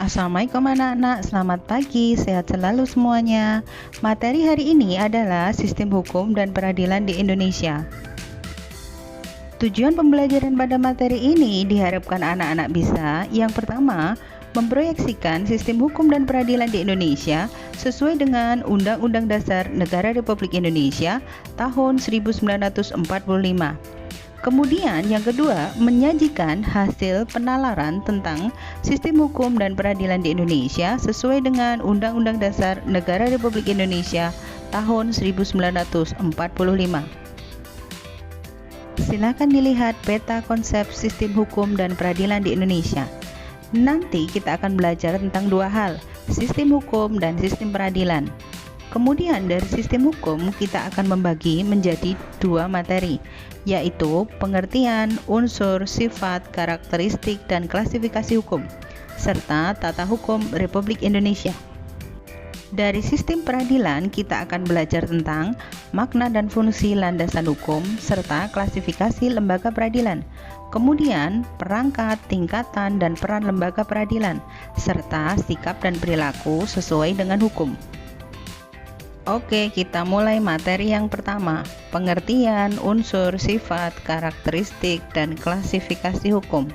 Assalamualaikum anak-anak, selamat pagi, sehat selalu semuanya. Materi hari ini adalah sistem hukum dan peradilan di Indonesia. Tujuan pembelajaran pada materi ini diharapkan anak-anak bisa, yang pertama, memproyeksikan sistem hukum dan peradilan di Indonesia sesuai dengan Undang-Undang Dasar Negara Republik Indonesia tahun 1945. Kemudian yang kedua, menyajikan hasil penalaran tentang sistem hukum dan peradilan di Indonesia sesuai dengan Undang-Undang Dasar Negara Republik Indonesia tahun 1945. Silakan dilihat peta konsep sistem hukum dan peradilan di Indonesia. Nanti kita akan belajar tentang dua hal, sistem hukum dan sistem peradilan. Kemudian dari sistem hukum kita akan membagi menjadi dua materi, yaitu pengertian, unsur, sifat, karakteristik, dan klasifikasi hukum, serta tata hukum Republik Indonesia. Dari sistem peradilan kita akan belajar tentang makna dan fungsi landasan hukum, serta klasifikasi lembaga peradilan. Kemudian perangkat, tingkatan, dan peran lembaga peradilan, serta sikap dan perilaku sesuai dengan hukum. Oke, kita mulai materi yang pertama, pengertian, unsur, sifat, karakteristik, dan klasifikasi hukum.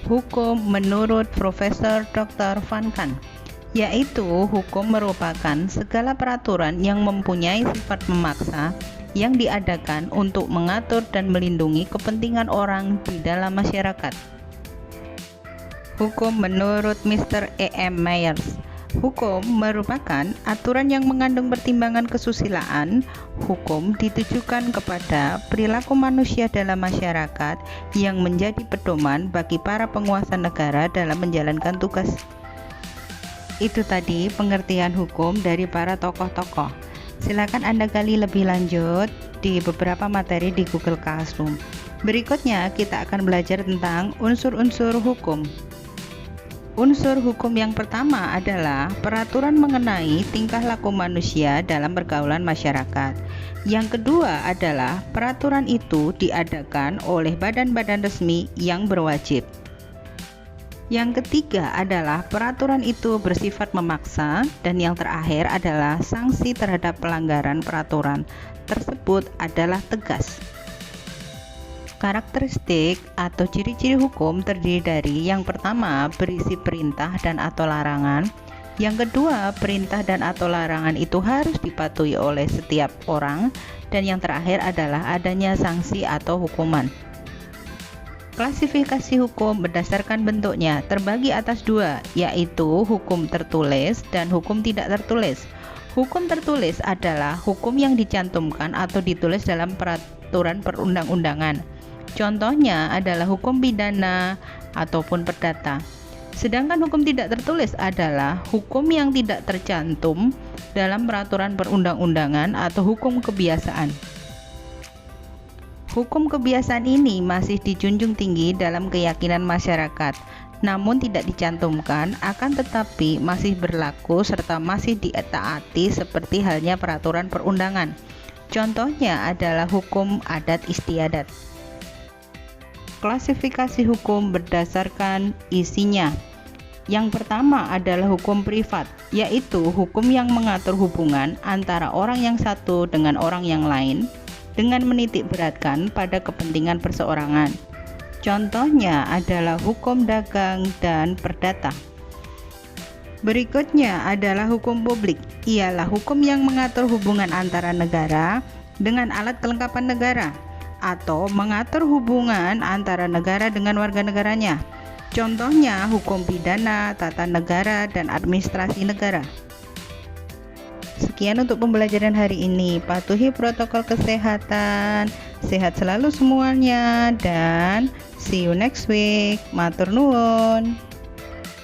Hukum menurut Profesor Dr. Van Kan, yaitu hukum merupakan segala peraturan yang mempunyai sifat memaksa yang diadakan untuk mengatur dan melindungi kepentingan orang di dalam masyarakat. Hukum menurut Mr. E.M. Myers, hukum merupakan aturan yang mengandung pertimbangan kesusilaan. Hukum ditujukan kepada perilaku manusia dalam masyarakat yang menjadi pedoman bagi para penguasa negara dalam menjalankan tugas. Itu tadi pengertian hukum dari para tokoh-tokoh. Silakan Anda gali lebih lanjut di beberapa materi di Google Classroom. Berikutnya kita akan belajar tentang unsur-unsur hukum. Unsur hukum yang pertama adalah peraturan mengenai tingkah laku manusia dalam pergaulan masyarakat. Yang kedua adalah peraturan itu diadakan oleh badan-badan resmi yang berwajib. Yang ketiga adalah peraturan itu bersifat memaksa, dan yang terakhir adalah sanksi terhadap pelanggaran peraturan tersebut adalah tegas. Karakteristik atau ciri-ciri hukum terdiri dari yang pertama, berisi perintah dan atau larangan. Yang kedua, perintah dan atau larangan itu harus dipatuhi oleh setiap orang. Dan yang terakhir adalah adanya sanksi atau hukuman. Klasifikasi hukum berdasarkan bentuknya terbagi atas dua, yaitu hukum tertulis dan hukum tidak tertulis. Hukum tertulis adalah hukum yang dicantumkan atau ditulis dalam peraturan perundang-undangan. Contohnya adalah hukum pidana ataupun perdata. Sedangkan hukum tidak tertulis adalah hukum yang tidak tercantum dalam peraturan perundang-undangan atau hukum kebiasaan. Hukum kebiasaan ini masih dijunjung tinggi dalam keyakinan masyarakat, namun tidak dicantumkan, akan tetapi masih berlaku serta masih ditaati seperti halnya peraturan perundangan. Contohnya adalah hukum adat istiadat. Klasifikasi hukum berdasarkan isinya. Yang pertama adalah hukum privat, yaitu hukum yang mengatur hubungan antara orang yang satu dengan orang yang lain dengan menitik beratkan pada kepentingan perseorangan. Contohnya adalah hukum dagang dan perdata. Berikutnya adalah hukum publik, ialah hukum yang mengatur hubungan antara negara dengan alat kelengkapan negara, atau mengatur hubungan antara negara dengan warga negaranya. Contohnya hukum pidana, tata negara, dan administrasi negara. Sekian untuk pembelajaran hari ini. Patuhi protokol kesehatan. Sehat selalu semuanya dan see you next week. Matur nuwun.